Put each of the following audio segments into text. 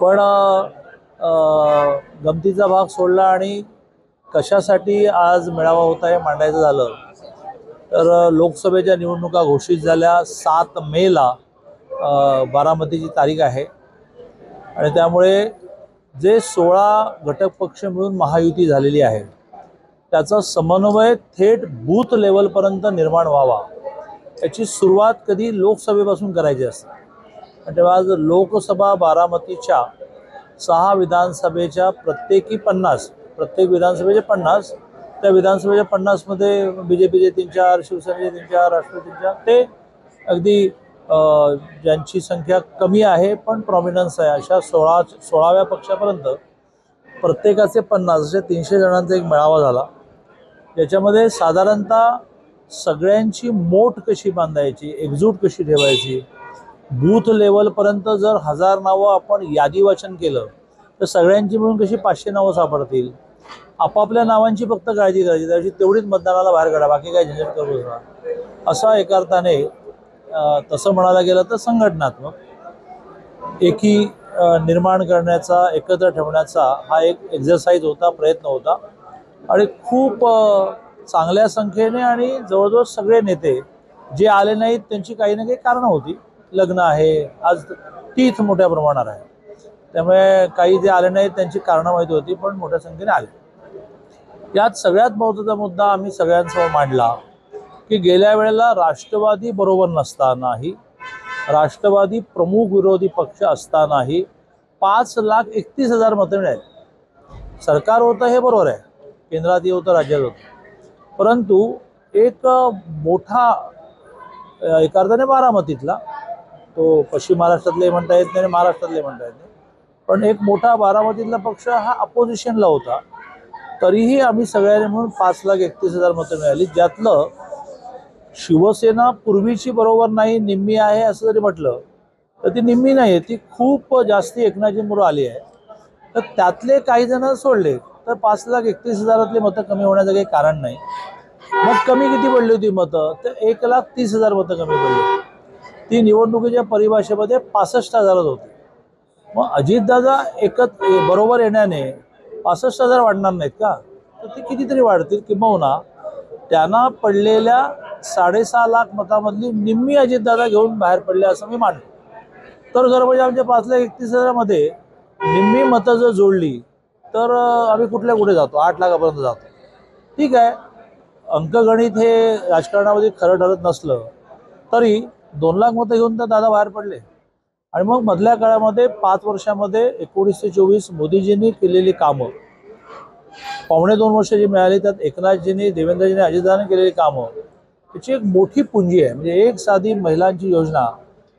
पण गमतीचा भाग सोडला आणि कशासाठी आज मेळावा होता हे मांडायचं झालं तर लोकसभेच्या निवडणुका घोषित झाल्या 7 मेला बारामतीची तारीख आहे आणि त्यामुळे जे 16 घटक पक्ष मिळून महायुती झालेली आहे त्याचा समन्वय थेट बूथ लेवलपर्यंत निर्माण व्हावा याची सुरुवात कधी लोकसभेपासून करायची असते. आणि तेव्हा आज लोकसभा बारामतीच्या 6 विधानसभेच्या प्रत्येकी 50 प्रत्येक विधानसभेचे 50 त्या विधानसभेच्या 50 मध्ये बीजेपीचे 3-4 शिवसेनेचे 3-4 राष्ट्रवादीचे ते अगदी ज्यांची संख्या कमी आहे पण प्रॉमिनन्स आहे अशा 16व्या पक्षापर्यंत प्रत्येकाचे 50 असे 300 जणांचा एक मेळावा झाला. याच्यामध्ये साधारणतः सगळ्यांची मोठ कशी बांधायची, एकजूट कशी ठेवायची, बूथ लेवलपर्यंत जर 1000 नावं आपण यादी वाचन केलं तर सगळ्यांची मिळून कशी 500 नावं सापडतील. आपापल्या नावांची फक्त काळजी करायची, त्याची तेवढीच मतदानाला बाहेर काढा, बाकी काही झंझट करू नका. असा एका अर्थाने तसं म्हणायला गेलं तर संघटनात्मक एकी निर्माण करण्याचा, एकत्र ठेवण्याचा हा एक एक्झरसाइज होता, प्रयत्न होता. आणि खूप चांगल्या संख्येने आणि जवळजवळ सगळे नेते जे आले नाहीत त्यांची काही ना काही कारणं होती. लग्न आहे, आज तीर्थ मोठ्या प्रमाणात आहे, त्यामुळे काही जे आले नाहीत त्यांची कारणं माहिती होती पण मोठ्या संख्येने आले. यात सगळ्यात महत्त्वाचा मुद्दा आम्ही सगळ्यांसमोर मांडला की गेल्या वेळेला राष्ट्रवादी बरोबर नसतानाही, राष्ट्रवादी प्रमुख विरोधी पक्ष असतानाही 5,31,000 मतं मिळाली. सरकार होतं हे बरोबर आहे, केंद्रात होतं, राज्यात होतं, परंतु एक मोठा एका अर्थाने बारामतीतला, तो पश्चिम महाराष्ट्रातले म्हणता येत नाही, महाराष्ट्रातले म्हणता येत नाही, पण एक मोठा बारामतीतला पक्ष हा अपोजिशनला होता. तरीही आम्ही सगळ्यांनी म्हणून 5,31,000 मतं मिळाली, ज्यातलं शिवसेना पूर्वीची बरोबर नाही, निम्मी आहे असं जरी म्हटलं तर ती निम्मी नाही आहे, ती खूप जास्ती एकनाथजींबरोबर आली आहे. तर त्यातले काही जण सोडले तर 5,31,000 मतं कमी होण्याचं काही कारण नाही. मग कमी किती पडली होती मतं, तर 1,30,000 मतं कमी पडली. ती निवडणुकीच्या परिभाषेमध्ये 65,000 होती. मग अजितदादा बरोबर येण्याने 65,000 वाढणार नाहीत का, तर ते कितीतरी वाढतील. किंबहुना त्यांना पडलेल्या 6.5 लाख मतामधली निम्मी अजितदादा घेऊन बाहेर पडले असं मी मानतो. तर जर म्हणजे आमच्या 5,31,000 मध्ये निम्मी मतं जर जोडली तर आम्ही कुठे जातो, 8 लाखापर्यंत जातो. ठीक आहे, अंकगणित हे राजकारणामध्ये खरं ठरत नसलं तरी 2 लाख मतं घेऊन तर दादा बाहेर पडले. आणि मग मधल्या काळामध्ये 5 वर्षामध्ये 19 ते 24 मोदीजींनी केलेली कामं, 2.25 वर्ष जी मिळाली त्यात एकनाथजींनी, देवेंद्रजींनी, अजितदादांनी केलेली कामं, त्याची एक मोठी पुंजी आहे. म्हणजे एक साधी महिलांची योजना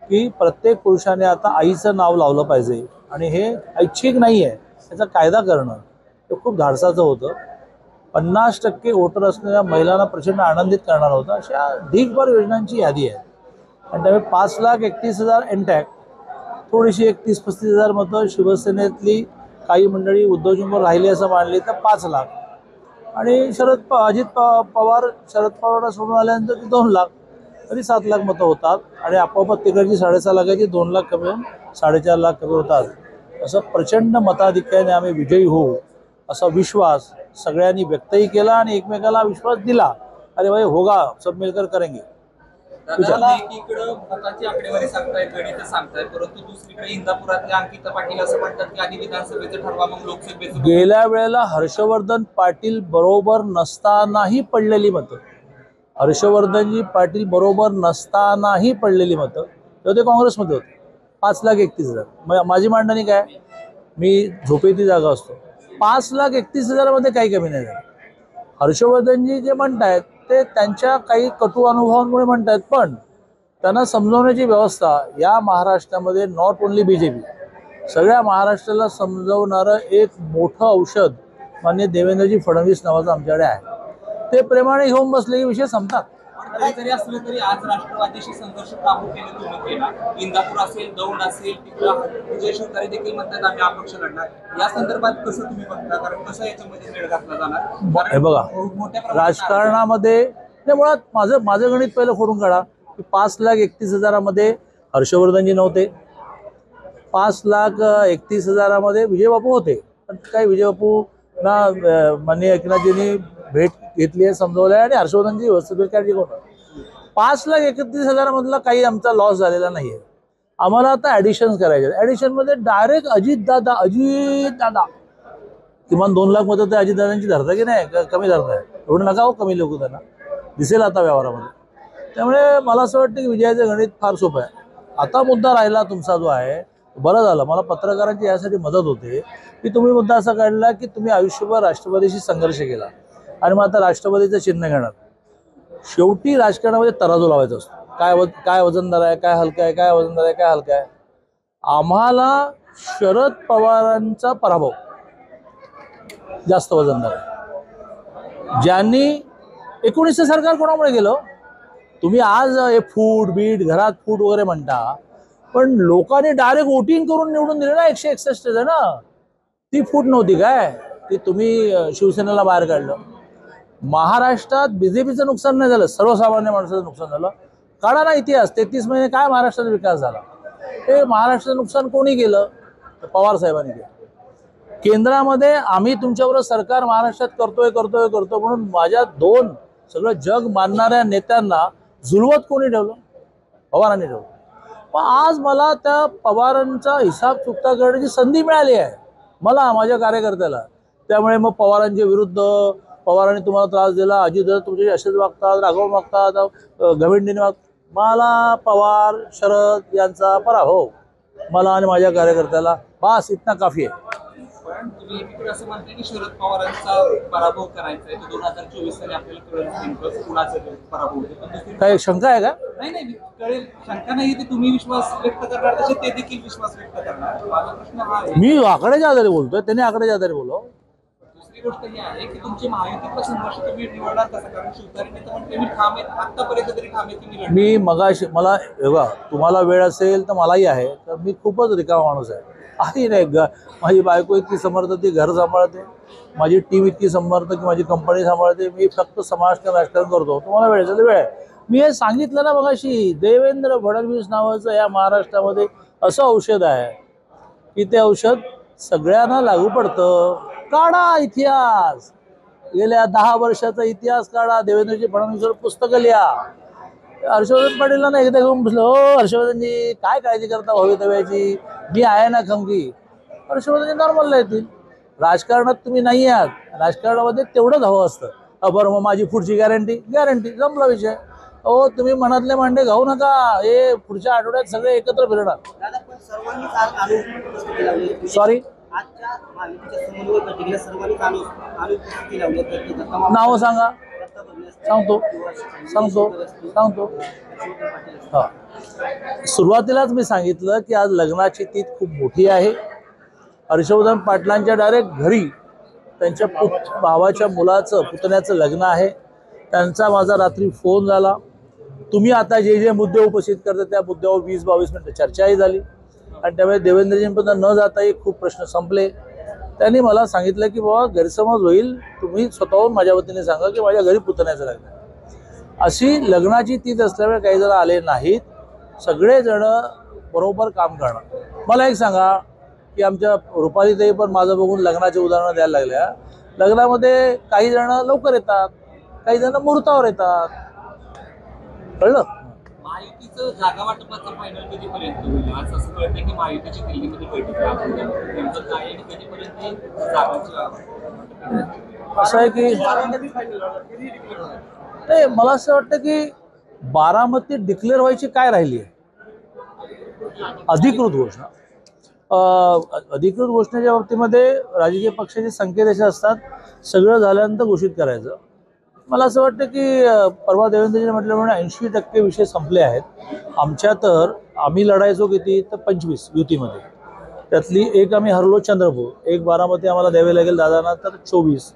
की प्रत्येक पुरुषाने आता आईचं नाव लावलं पाहिजे आणि हे ऐच्छिक नाही आहे, त्याचा कायदा करणं हे खूप धाडसाचं होतं. 50% वोटर असलेल्या महिलांना प्रचंड आनंदित करणार होतं. अशा ढीगभर योजनांची यादी आहे. आणि त्यामुळे 5,31,000 एनटॅक, थोडीशी 31-35,000 मतं शिवसेनेतली काही मंडळी उद्धवजींवर राहिली असं मानली तर 5 लाख, आणि अजित पवार शरद पवारांना सोडून आल्यानंतर ती 2 लाख, तरी 7 लाख मतं होतात. आणि आपोआप तिकडची 6.5 लाखाची 2 लाख कमी होऊन 4.5 लाख कमी होतात. असं प्रचंड मताधिक्याने आम्ही विजयी होऊ असा विश्वास सगळ्यांनी व्यक्तही केला आणि एकमेकाला विश्वास दिला. अरे भाई होगा, सब मिलकर करेंगे. एकीकडे मताची आकडेवारी सांगतायत, गणित सांगतायत, परंतु दुसरीकडे इंदापुरातले अंकिता पाटील असं म्हणतात की आधी विधानसभेचं ठरवा मग लोकसभेचं. गेल्या वेळेला हर्षवर्धन पाटील बरोबर नसतानाही पडलेली मतं, हर्षवर्धनजी पाटील बरोबर नसतानाही पडलेली मतं तेव्हा ते काँग्रेसमध्ये होते. 5,31,000. माझी मांडणी काय, मी झोपेती जागा असतो, 5,31,000 मध्ये काही कमी नाही झालं. हर्षवर्धनजी जे म्हणतायत ते त्यांच्या काही कटू अनुभवांमुळे म्हणतायत, पण त्यांना समजवण्याची व्यवस्था या महाराष्ट्रामध्ये नॉट ओन्ली बीजेपी, सगळ्या महाराष्ट्राला समजवणारं एक मोठं औषध माननीय देवेंद्रजी फडणवीस नावाचं आमच्याकडे आहे. ते प्रेमाने घेऊन बसले की विषय संपतात. जरी असलं तरी आज राष्ट्रवादीशी संघर्ष प्रामुख्याने तुम्ही केला. इंदापूर असेल, दौंड असेल, विजय शिवतारे देखील म्हणतात आम्ही अपक्ष लढणार. या संदर्भात कसं तुम्ही बघता, कारण कसं याच्यामध्ये मेळ घातला जाणार? हे बघा, राजकारणामध्ये मुळात माझं गणित पहिलं खोडून काढा की 5,31,000 मध्ये हर्षवर्धनजी नव्हते, 5,31,000 विजयबापू होते, पण काही विजयबापू ना माननीय एकनाथजींनी भेट घेतली आहे, समजवलं आहे आणि हर्षवर्धनजी व्यवस्थित काळजी करून 5,31,000 मधला काही आमचा लॉस झालेला नाही आहे. आम्हाला आता ॲडिशन्स करायचे. ॲडिशनमध्ये डायरेक्ट अजितदादा किमान 2 लाख मतं ते अजितदादांची धरता की नाही, कमी धरताय, एवढं नका हो कमी लोक, त्यांना दिसेल आता व्यवहारामध्ये. त्यामुळे मला असं वाटतं की विजयाचं गणित फार सोपं आहे. आता मुद्दा राहिला तुमचा जो आहे, बरं झालं मला पत्रकारांची यासाठी मदत होते की तुम्ही मुद्दा असा काढला की तुम्ही आयुष्यभर राष्ट्रवादीशी संघर्ष केला आणि मग आता राष्ट्रवादीचं चिन्ह घेणार. शेवटी राजकारणामध्ये तराजू लावायचा असतो. काय वजनदार आहे, काय हलका आहे, काय वजनदार आहे, काय हलका आहे. आम्हाला शरद पवारांचा पराभव जास्त वजनदार आहे. ज्यांनी 19 सरकार कोणामुळे गेलं? तुम्ही आज हे फूट बीट घरात फूट वगैरे म्हणता, पण लोकांनी डायरेक्ट वोटिंग करून निवडून दिले ना. 161 आहे ना, ती फूट नव्हती काय, ती तुम्ही शिवसेनेला बाहेर काढलं. महाराष्ट्रात बीजेपीचं नुकसान नाही झालं, सर्वसामान्य माणसाचं नुकसान झालं. काढा ना इतिहास, 33 महिने काय महाराष्ट्राचा विकास झाला. हे महाराष्ट्राचं नुकसान कोणी केलं? पवार साहेबांनी केलं. केंद्रामध्ये आम्ही तुमच्याबरोबर सरकार महाराष्ट्रात करतो म्हणून माझ्या 2 सगळं जग मानणाऱ्या नेत्यांना जुलवत कोणी ठेवलं? पवारांनी ठेवलं. पण आज मला त्या पवारांचा हिसाब चुकता करण्याची संधी मिळाली आहे, मला, माझ्या कार्यकर्त्याला. त्यामुळे मग पवारांच्या विरुद्ध, पवारांनी तुम्हाला त्रास दिला, अजितदादा तुमच्याशी असेच वागतात, राघव वागतात, गविंडीने वागतात. मला पवार शरद यांचा पराभव मला आणि माझ्या कार्यकर्त्याला बास इतना काफी आहे. पण तुम्ही एकीकडे असं म्हणताय की शरद पवारांचा पराभव करायचा आहे, 2024 साली आपल्याला कळेल नेमकं कुणाचा पराभव होतो. पण दुसरी काय शंका आहे का? नाही कळेल, शंका नाही. ते तुम्ही विश्वास व्यक्त करणार तसे ते देखील विश्वास व्यक्त करणार. माझा प्रश्न हा आहे, मी आकड्याच्या आधारे बोलतोय, त्याने आकड्याच्या आधारे बोलव. दुसरी गोष्ट ही आहे की तुमची महायुतीतला संघर्ष तुम्ही निवडणार कसं? कारण शिवसेनेने तर म्हणते मी ठाम आहेत, आतापर्यंत तरी ठाम आहे की मी लढणार. मी मगाशी मला बघा, तुम्हाला वेळ असेल तर मलाही आहे, तर मी खूपच रिकामा माणूस आहे. नाही माझी बायको इतकी समर्थ, ती घर सांभाळते, माझी टीम इतकी समर्थ की माझी कंपनी सांभाळते, मी फक्त समाजकारण राजकारण करतो. तुम्हाला वेळ असेल वेळ आहे. मी हे सांगितलं ना मगाशी, देवेंद्र फडणवीस नावाचं या महाराष्ट्रामध्ये असं औषध आहे की ते औषध सगळ्यांना लागू पडतं. काढा इतिहास, गेल्या 10 वर्षाचा इतिहास काढा, देवेंद्रजी फडणवीसवर पुस्तकं लिहा. हर्षवर्धन पाटीलला ना एकदा घेऊन बसलो, हो हर्षवर्धनजी काय काळजी करता भवितव्याची, मी आहे ना खमकी. हर्षवर्धनजी नॉर्मलला येतील. राजकारणात तुम्ही नाही आहात, राजकारणामध्ये तेवढंच हवं असतं. बरं मग माझी पुढची गॅरंटी संपला विषय. हो तुम्ही मनातले मांडे घाऊ नका, हे पुढच्या आठवड्यात सगळे एकत्र फिरणार. सॉरी नाव सांगा, सांगतो. हा, सुरुवातीलाच मी सांगितलं की आज लग्नाची तीत खूप मोठी आहे. हर्षवर्धन पाटलांच्या डायरेक्ट घरी त्यांच्या भावाच्या मुलाचं पुतण्याचं लग्न आहे. त्यांचा माझा रात्री फोन झाला. तुम्ही आता जे मुद्दे उपस्थित करता त्या मुद्द्यावर 20-22 मिनिटं चर्चाही झाली आणि त्यामुळे देवेंद्रजींपर्यंत न जाताही खूप प्रश्न संपले. त्यांनी मला सांगितलं की बाबा गैरसमज होईल, तुम्ही स्वतःहून माझ्या वतीने सांगा की माझ्या घरी पुतण्याचं लग्न आहे. अशी लग्नाची तीत असल्यामुळे काही जण आले नाहीत. सगळेजण बरोबर काम करणार. मला एक सांगा की आमच्या रुपालीताई पण माझं बघून लग्नाचे उदाहरणं द्यायला लागल्या. लग्नामध्ये काही जण लवकर येतात, काही जण मुहूर्तावर येतात, कळलं? महायुतीचं जागा वाटपाचं फायनल कधीपर्यंत होईल? आज असं कळतंय की महायुतीची दिल्लीमध्ये बैठक नेमकं काय आणि कधीपर्यंत जागाची असं आहे की नाही, मला असं वाटतं की बारामती डिक्लेअर व्हायची काय राहिली आहे? अधिकृत घोषणा. अधिकृत घोषणेच्या बाबतीमध्ये राजकीय पक्षाचे संकेत असे असतात, सगळं झाल्यानंतर घोषित करायचं. मला असं वाटतं की परवा देवेंद्रजीने म्हटल्याप्रमाणे 80% विषय संपले आहेत. आमच्या तर आम्ही लढायचो किती तर 25 युतीमध्ये, त्यातली एक आम्ही हरलो चंद्रपूर, एक बारामती आम्हाला द्यावी लागेल दादांना, तर 23.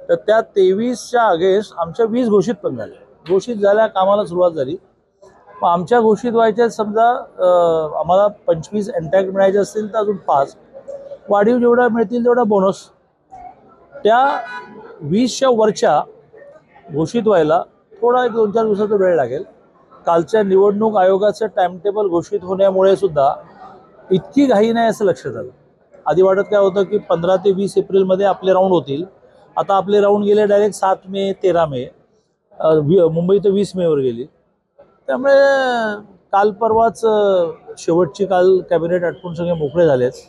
तर त्या 23च्या अगेन्स्ट आमच्या 20 घोषित पण झाल्या. घोषित झाल्या, कामाला सुरुवात झाली. मग आमच्या घोषित व्हायच्या समजा आम्हाला 25 इंटॅक्ट मिळायचे असतील तर अजून 5 वाढीव, जेवढा मिळतील तेवढा बोनस. त्या 20च्या वरच्या घोषित व्हायला थोडा 1-2-4 दिवसाचा वेळ लागेल. कालच्या निवडणूक आयोगाचं टाइमटेबल घोषित होण्यामुळे सुद्धा इतकी घाई नाही असं लक्षात आलं. आधी वाटत काय होतं की 15 ते 20 एप्रिलमध्ये आपले राऊंड होतील. आता आपले राऊंड गेले डायरेक्ट 7 मे 13 मे, मुंबई तर 20 मेवर गेली. त्यामुळे काल परवाच शेवटची काल कॅबिनेट आटपून सगळे मोकळे झालेच.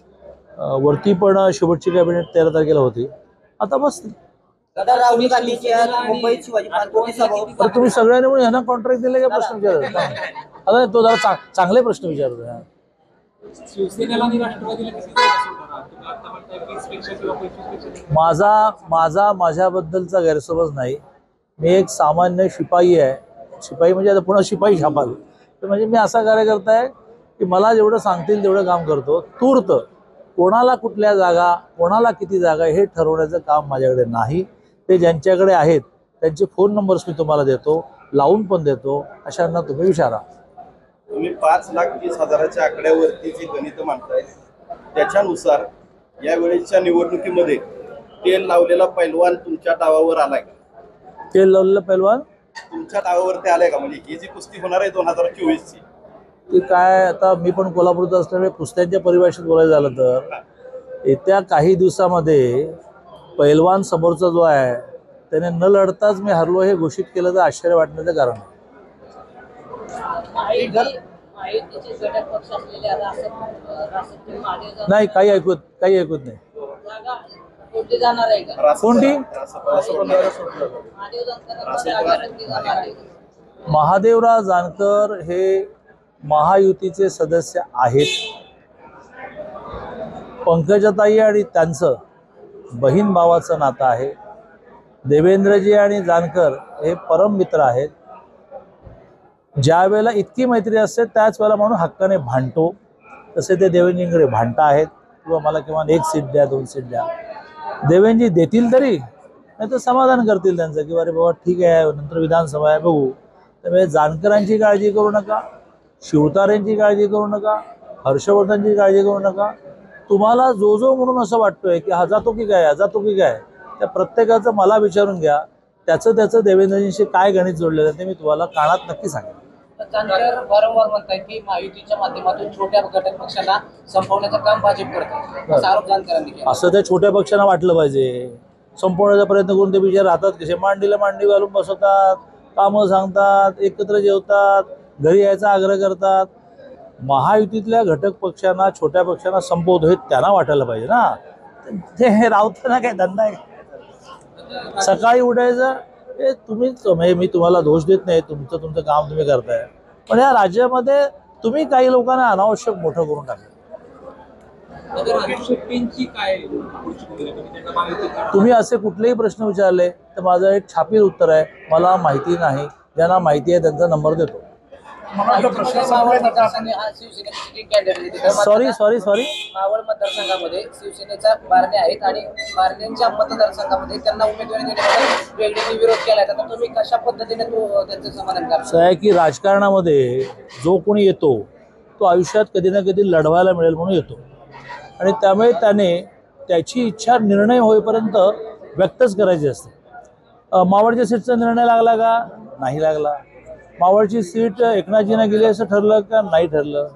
वरती पण शेवटची कॅबिनेट 13 तारखेला होती. आता बसतील. दादा, राहुल गांधींची आज मुंबईत शिवाजी पार्कवरती सभा. तर तुम्ही सगळ्यांनी म्हणून ह्यांना कॉन्ट्रॅक्ट दिले का प्रश्न विचारत आता तो जरा चांगले प्रश्न विचारतो. शिवसेनेला आणि राष्ट्रवादीला किती जागा सोडणार? तुम्ही आता म्हणताय 20 पेक्षा किंवा 25 पेक्षा. माझ्याबद्दलचा गैरसमज नाही. मी एक सामान्य शिपाई आहे. शिपाई म्हणजे आता पुन्हा शिपाई छापाल तर म्हणजे मी असा कार्यकर्ता आहे की मला जेवढं सांगतील तेवढं काम करतो. तूर्त कोणाला कुठल्या जागा, कोणाला किती जागा हे ठरवण्याचं काम माझ्याकडे नाही. ते ज्यांच्याकडे आहेत त्यांचे फोन नंबर्स मी तुम्हाला देतो, लावून पण देतो. अशांना तुम्ही विचारा. तुम्ही 5,30,000च्या आकड्यावरती जे गणित मांडताय त्याच्यानुसार या वेळेच्या निवडणुकीमध्ये तेल लावलेला पैलवान तुमच्या डावावर आलाय का? तेल लावलेलं पैलवान तुमच्या डावावरती आलाय का? म्हणजे ही जी कुस्ती होणार आहे 2024 ची, ती काय, आता मी पण कोल्हापूरचा असल्यामुळे कुस्त्यांच्या परिभाषेत बोलायचं झालं तर येत्या काही दिवसामध्ये पैलवान समोरचा जो आहे त्याने न लढताच मी हरलो हे घोषित केलं तर आश्चर्य वाटण्याचं कारण नाही. नाही, काही ऐकत नाही. कोणती? महादेवराव जानकर हे महायुतीचे सदस्य आहेत. पंकजाताई आणि त्यांचं बहीण भावाचं नातं आहे. देवेंद्रजी आणि जानकर हे परम मित्र आहेत. ज्या वेळेला इतकी मैत्री असते त्याच वेळेला म्हणून हक्काने भांडतो. तसे ते देवेंद्रजींकडे भांडता आहेत किंवा मला किमान 1 सीट द्या, 2 सीट द्या. देवेंद्रजी देतील तरी, नाही तर समाधान करतील त्यांचं की अरे बाबा ठीक आहे, नंतर विधानसभा आहे बघू. त्यामुळे जानकरांची काळजी करू नका, शिवतारेंची काळजी करू नका, हर्षवर्धनची काळजी करू नका. तुम्हाला जो म्हणून असं वाटतोय की हा जातो की काय, त्या प्रत्येकाचं मला विचारून घ्या. त्याचं देवेंद्रजींशी काय गणित जोडलेलं ते मी तुम्हाला कानात नक्की सांगेन. जानकर वारंवार म्हणतात की महायुतीच्या माध्यमातून छोट्या घटक पक्षांना संपवण्याचं काम भाजप करतात, असा आरोप जानकरांनी केला. असं त्या छोट्या पक्षांना वाटलं पाहिजे. संपवण्याचा प्रयत्न करून ते बिचारे राहतात कसे, मांडीला मांडी घालून बसवतात, कामं सांगतात, एकत्र जेवतात, घरी यायचा आग्रह करतात. महायुतीतल्या घटक पक्षांना, छोट्या पक्षांना संपवतो हे त्यांना वाटायला पाहिजे ना. ते रावताना काय धंदा आहे? सकाळी उठायचं हे तुम्हीच, मी तुम्हाला दोष देत नाही, तुमचं काम तुम्ही करताय. पण या राज्यामध्ये तुम्ही काही लोकांना अनावश्यक मोठं करून टाकलं. तुम्ही असे कुठलेही प्रश्न विचारले तर माझं एक छापील उत्तर आहे, मला माहिती नाही. ज्यांना माहिती आहे त्यांचा नंबर देतो. सॉरी मावळ मतदारसंघामध्ये शिवसेनेचा बारणे आहेत आणि बारणेंच्या मतदारसंघामध्ये त्यांना उमेदवारी देण्यासाठी वेगवेगळे विरोध केला. आता तुम्ही कशा पद्धतीने त्यांचं समाधान करा? असं आहे की राजकारणामध्ये जो कोणी येतो तो आयुष्यात कधी ना कधी लढवायला मिळेल म्हणून येतो. आणि त्यामुळे त्याने त्याची इच्छा निर्णय होईपर्यंत व्यक्तच करायची असते. मावळच्या सीटचा निर्णय लागला का? नाही लागला. मावळची सीट एकनाथजींना गेली असं ठरलं का? नाही ठरलं.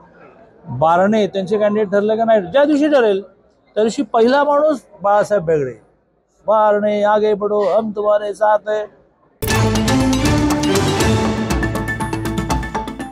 बारणे त्यांचे कॅन्डिडेट ठरले का? नाही. ज्या दिवशी ठरेल त्या दिवशी पहिला माणूस बाळासाहेब बेगडे, बारणे आगे पडो हम तुम्हारे साथ है,